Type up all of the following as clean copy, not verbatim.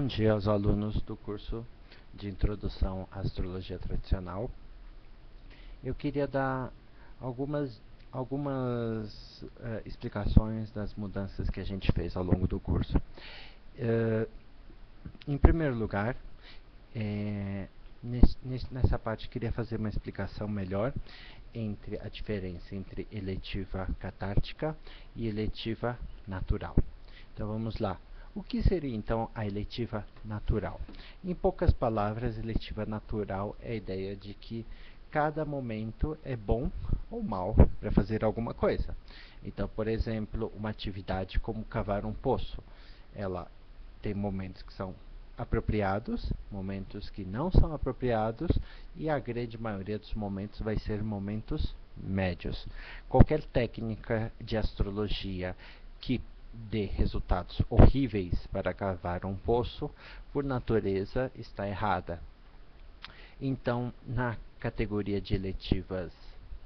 Bom dia aos alunos do curso de Introdução à Astrologia Tradicional. Eu queria dar algumas explicações das mudanças que a gente fez ao longo do curso. Em primeiro lugar, nessa parte queria fazer uma explicação melhor entre a diferença entre eletiva catártica e eletiva natural. Então vamos lá. O que seria então a eletiva natural? Em poucas palavras, eletiva natural é a ideia de que cada momento é bom ou mal para fazer alguma coisa. Então, por exemplo, uma atividade como cavar um poço, ela tem momentos que são apropriados, momentos que não são apropriados, e a grande maioria dos momentos vai ser momentos médios. Qualquer técnica de astrologia que dê resultados horríveis para cavar um poço, por natureza está errada. Então, na categoria de eletivas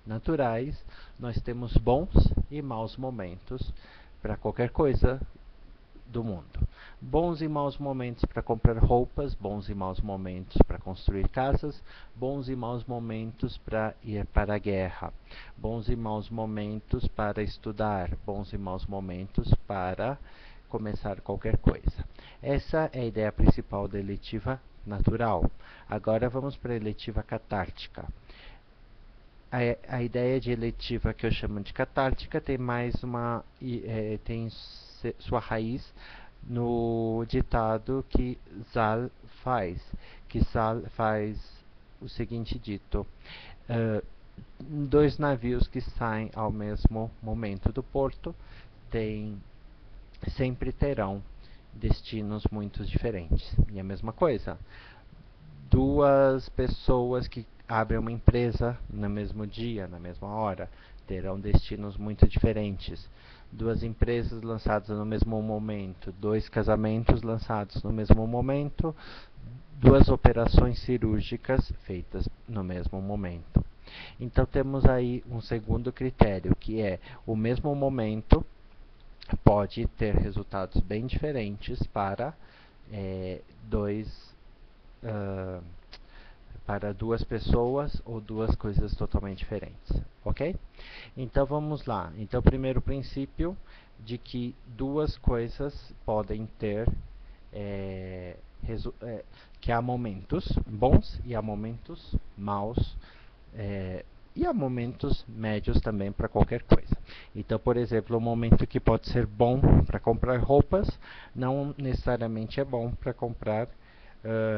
naturais, nós temos bons e maus momentos para qualquer coisa do mundo. Bons e maus momentos para comprar roupas, bons e maus momentos para construir casas, bons e maus momentos para ir para a guerra, bons e maus momentos para estudar, bons e maus momentos para começar qualquer coisa. Essa é a ideia principal da eletiva natural. Agora vamos para a eletiva catártica. A ideia de eletiva que eu chamo de catártica tem tem sua raiz no ditado que Zal faz, o seguinte dito: dois navios que saem ao mesmo momento do porto sempre terão destinos muito diferentes. E a mesma coisa, duas pessoas que abrem uma empresa no mesmo dia, na mesma hora, terão destinos muito diferentes. Duas empresas lançadas no mesmo momento, dois casamentos lançados no mesmo momento, duas operações cirúrgicas feitas no mesmo momento. Então temos aí um segundo critério, que é o mesmo momento pode ter resultados bem diferentes para duas pessoas ou duas coisas totalmente diferentes, ok? Então vamos lá. Então, o primeiro princípio de que duas coisas podem ter que há momentos bons e há momentos maus, e há momentos médios também para qualquer coisa. Então, por exemplo, um momento que pode ser bom para comprar roupas, não necessariamente é bom para comprar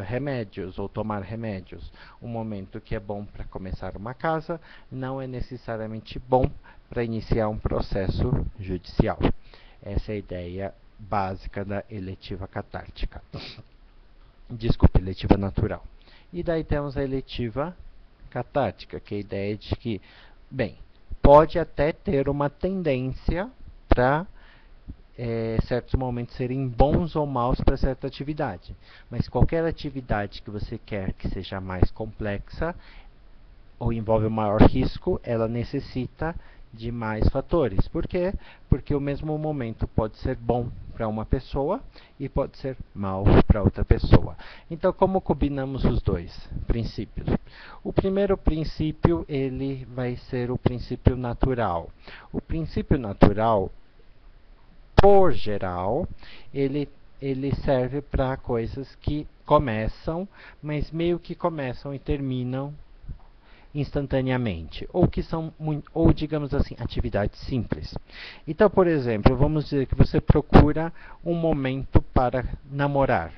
remédios ou tomar remédios. Um momento que é bom para começar uma casa, não é necessariamente bom para iniciar um processo judicial. Essa é a ideia básica da eletiva catártica. Desculpe, eletiva natural. E daí temos a eletiva catártica, que é a ideia de que, bem, pode até ter uma tendência para certos momentos serem bons ou maus para certa atividade, mas qualquer atividade que você quer que seja mais complexa ou envolve um maior risco, ela necessita de mais fatores. Por quê? Porque o mesmo momento pode ser bom para uma pessoa e pode ser mau para outra pessoa. Então, como combinamos os dois princípios? O primeiro princípio, ele vai ser o princípio natural. O princípio natural, por geral, ele serve para coisas que começam, mas meio que começam e terminam instantaneamente, ou que são ou digamos assim, atividades simples. Então, por exemplo, vamos dizer que você procura um momento para namorar.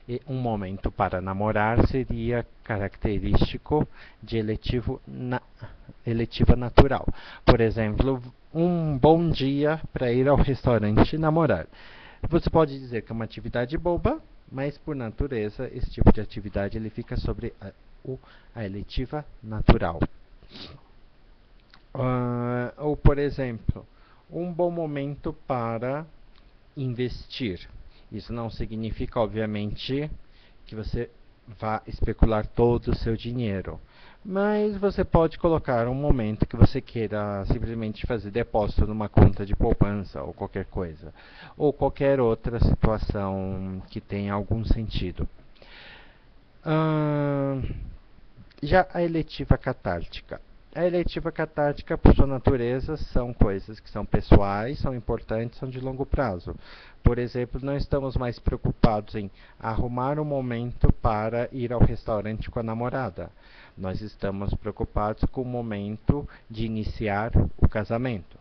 E um momento para namorar seria característico de eletiva natural. Por exemplo, um bom dia para ir ao restaurante namorar. Você pode dizer que é uma atividade boba, mas por natureza esse tipo de atividade ele fica sobre a eletiva natural. Ou, por exemplo, um bom momento para investir. Isso não significa, obviamente, que você vá especular todo o seu dinheiro, Mas você pode colocar um momento que você queira simplesmente fazer depósito numa conta de poupança ou qualquer coisa, ou qualquer outra situação que tenha algum sentido. Ahn, Já a eletiva catártica. A eletiva catártica, por sua natureza, são coisas que são pessoais, são importantes, são de longo prazo. Por exemplo, não estamos mais preocupados em arrumar um momento para ir ao restaurante com a namorada. Nós estamos preocupados com o momento de iniciar o casamento.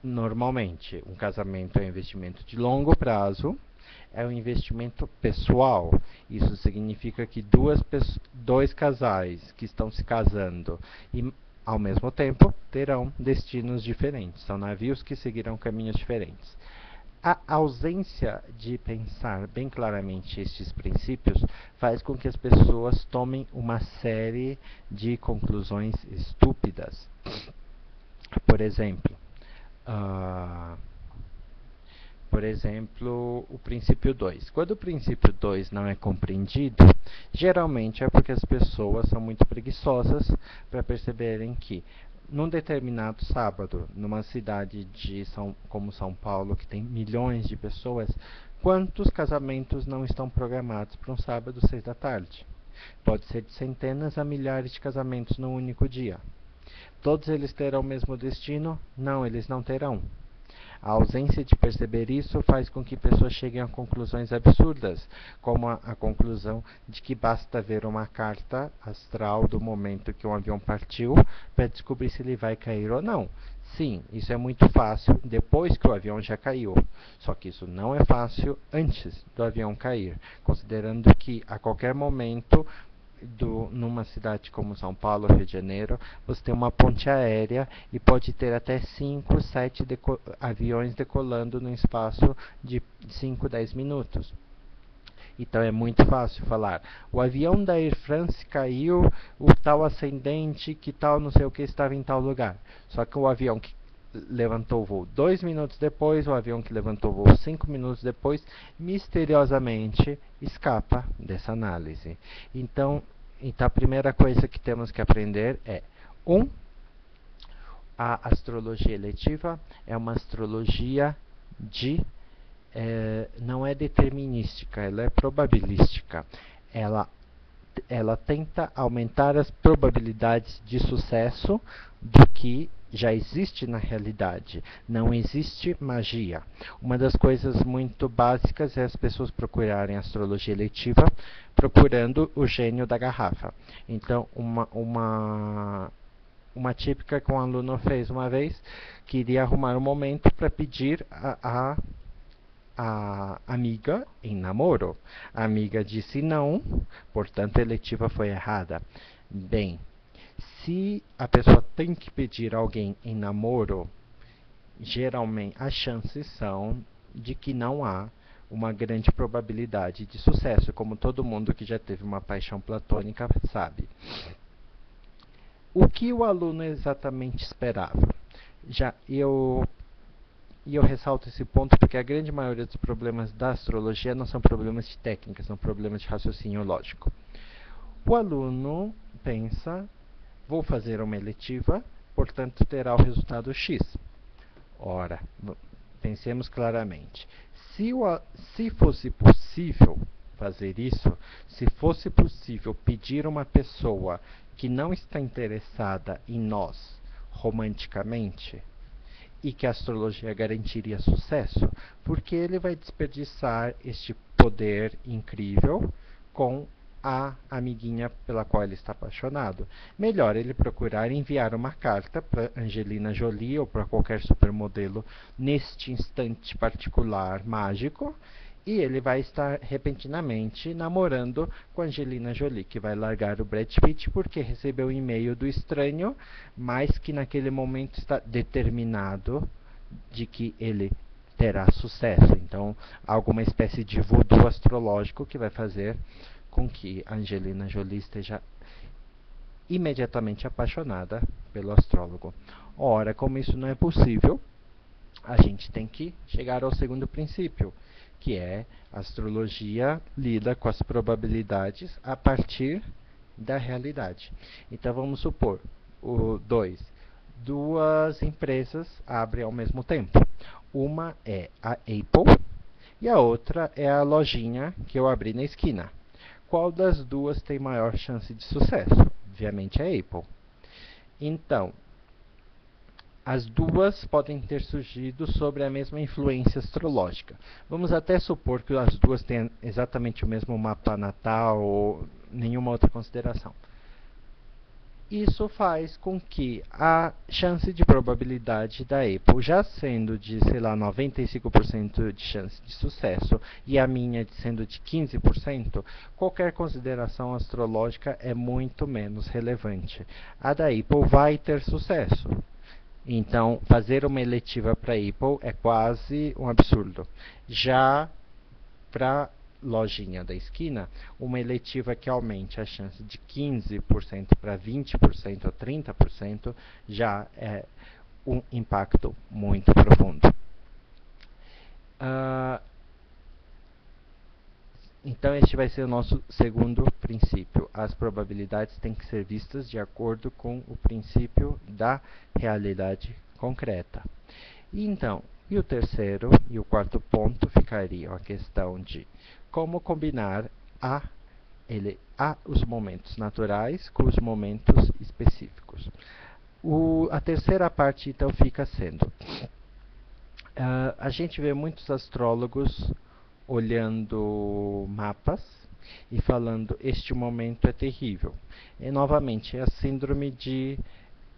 Normalmente, um casamento é um investimento de longo prazo, é um investimento pessoal. Isso significa que dois casais que estão se casando e ao mesmo tempo terão destinos diferentes. São navios que seguirão caminhos diferentes. A ausência de pensar bem claramente estes princípios faz com que as pessoas tomem uma série de conclusões estúpidas. Por exemplo, ah, o princípio 2. Quando o princípio 2 não é compreendido, geralmente é porque as pessoas são muito preguiçosas para perceberem que, num determinado sábado, numa cidade como São Paulo, que tem milhões de pessoas, quantos casamentos não estão programados para um sábado, 6 da tarde? Pode ser de centenas a milhares de casamentos num único dia. Todos eles terão o mesmo destino? Não, eles não terão. A ausência de perceber isso faz com que pessoas cheguem a conclusões absurdas, como a conclusão de que basta ver uma carta astral do momento que um avião partiu para descobrir se ele vai cair ou não. Sim, isso é muito fácil depois que o avião já caiu. Só que isso não é fácil antes do avião cair, considerando que a qualquer momento numa cidade como São Paulo, Rio de Janeiro, você tem uma ponte aérea e pode ter até 5, 7 aviões decolando no espaço de 5, 10 minutos. Então é muito fácil falar. O avião da Air France caiu, o tal ascendente, que tal não sei o que estava em tal lugar. Só que o avião que levantou o voo 2 minutos depois, o avião que levantou o voo 5 minutos depois, misteriosamente escapa dessa análise. Então a primeira coisa que temos que aprender é: a astrologia eletiva é uma astrologia não é determinística, ela é probabilística. Ela tenta aumentar as probabilidades de sucesso do que já existe na realidade. Não existe magia. Uma das coisas muito básicas é as pessoas procurarem astrologia eletiva procurando o gênio da garrafa. Então, uma típica que um aluno fez uma vez, queria arrumar um momento para pedir a amiga em namoro. A amiga disse não, portanto a eletiva foi errada. Bem, se a pessoa tem que pedir alguém em namoro, geralmente as chances são de que não há uma grande probabilidade de sucesso, como todo mundo que já teve uma paixão platônica sabe. O que o aluno exatamente esperava? E eu ressalto esse ponto porque a grande maioria dos problemas da astrologia não são problemas de técnica, são problemas de raciocínio lógico. O aluno pensa: vou fazer uma eletiva, portanto terá o resultado X. Ora, pensemos claramente. Se fosse possível fazer isso, se fosse possível pedir uma pessoa que não está interessada em nós romanticamente, e que a astrologia garantiria sucesso, porque ele vai desperdiçar este poder incrível com a amiguinha pela qual ele está apaixonado. Melhor ele procurar enviar uma carta para Angelina Jolie ou para qualquer supermodelo neste instante particular mágico, e ele vai estar repentinamente namorando com Angelina Jolie, que vai largar o Brad Pitt porque recebeu um e-mail do estranho, mas que naquele momento está determinado de que ele terá sucesso. Então, alguma espécie de voodoo astrológico que vai fazer com que a Angelina Jolie esteja imediatamente apaixonada pelo astrólogo. Ora, como isso não é possível, a gente tem que chegar ao segundo princípio, que é a astrologia lida com as probabilidades a partir da realidade. Então vamos supor, duas empresas abrem ao mesmo tempo. Uma é a Apple e a outra é a lojinha que eu abri na esquina. Qual das duas tem maior chance de sucesso? Obviamente a Apple. Então, as duas podem ter surgido sobre a mesma influência astrológica. Vamos até supor que as duas tenham exatamente o mesmo mapa natal ou nenhuma outra consideração. Isso faz com que a chance de probabilidade da Apple, já sendo de, sei lá, 95% de chance de sucesso, e a minha sendo de 15%, qualquer consideração astrológica é muito menos relevante. A da Apple vai ter sucesso. Então, fazer uma eletiva para Apple é quase um absurdo. Já para lojinha da esquina, uma eletiva que aumente a chance de 15% para 20% ou 30% já é um impacto muito profundo. Então este vai ser o nosso segundo princípio. As probabilidades têm que ser vistas de acordo com o princípio da realidade concreta. Então, e o terceiro e o quarto ponto ficariam a questão de como combinar os momentos naturais com os momentos específicos. A terceira parte então fica sendo, a gente vê muitos astrólogos olhando mapas e falando este momento é terrível. E novamente é a síndrome de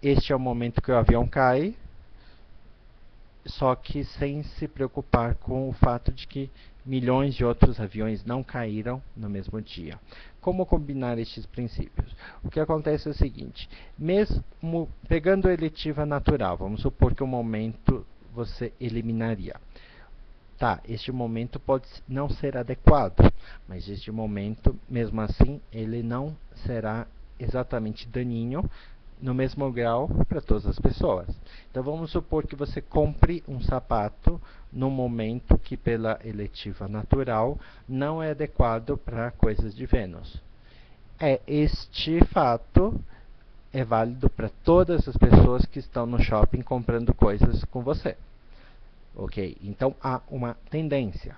este é o momento que o avião cai, só que sem se preocupar com o fato de que milhões de outros aviões não caíram no mesmo dia. Como combinar estes princípios? O que acontece é o seguinte, mesmo pegando a eletiva natural, vamos supor que o momento você eliminaria. Tá, este momento pode não ser adequado, mas este momento, mesmo assim, ele não será exatamente daninho no mesmo grau para todas as pessoas. Então vamos supor que você compre um sapato no momento que pela eletiva natural não é adequado para coisas de Vênus. Este fato é válido para todas as pessoas que estão no shopping comprando coisas com você. Ok? Então há uma tendência.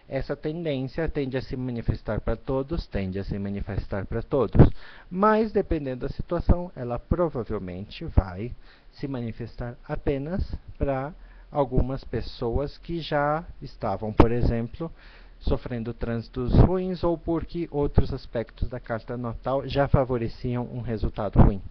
Essa tendência tende a se manifestar para todos, tende a se manifestar para todos. Mas, dependendo da situação, ela provavelmente vai se manifestar apenas para algumas pessoas que já estavam, por exemplo, sofrendo trânsitos ruins ou porque outros aspectos da carta natal já favoreciam um resultado ruim.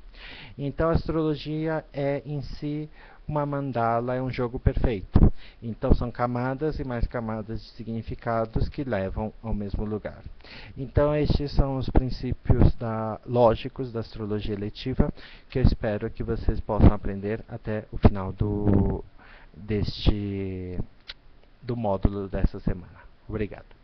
Então, a astrologia é em si uma mandala, é um jogo perfeito. Então, são camadas e mais camadas de significados que levam ao mesmo lugar. Então, estes são os princípios lógicos da astrologia eletiva que eu espero que vocês possam aprender até o final do módulo dessa semana. Obrigado.